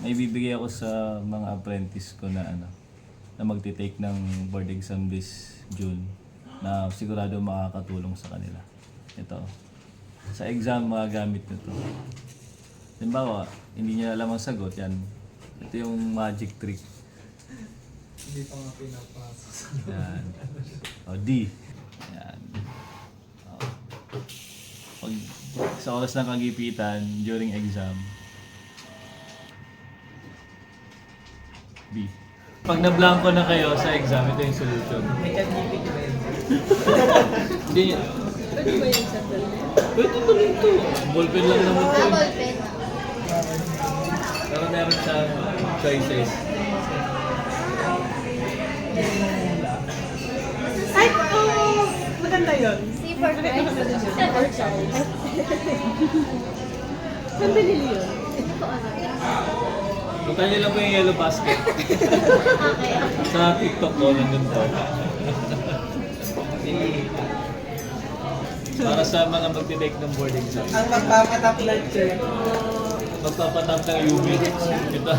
may bibigay ako sa mga apprentice ko na na magti-take ng board exam this June na sigurado makakatulong sa kanila. Ito. Sa exam, magagamit nito. Halimbawa, hindi niya alam ang sagot, yan. Ito yung magic trick. Hindi pa nga pinapasa. Yan. O, D. Yan. O. Pag sa oras ng kagipitan, during exam, B. Pag na-blanco na kayo sa exam, ito yung solution. May kanipig ba yun? Hindi niya. Pwede ba yung sandal? Pwede ba rin ito? Ballpen lang naman ito. Ballpen. Pero meron siya choices. Ay, oh! Maganda yun. C for prize. For charge. Saan binili yun? Punta niyo lang po yung yellow basket. Okay. Sa TikTok ko, nandun po. Para sa mga magti-take ng board exam. Ang magpapatap lecture. Magpapatap ng UV. Ito.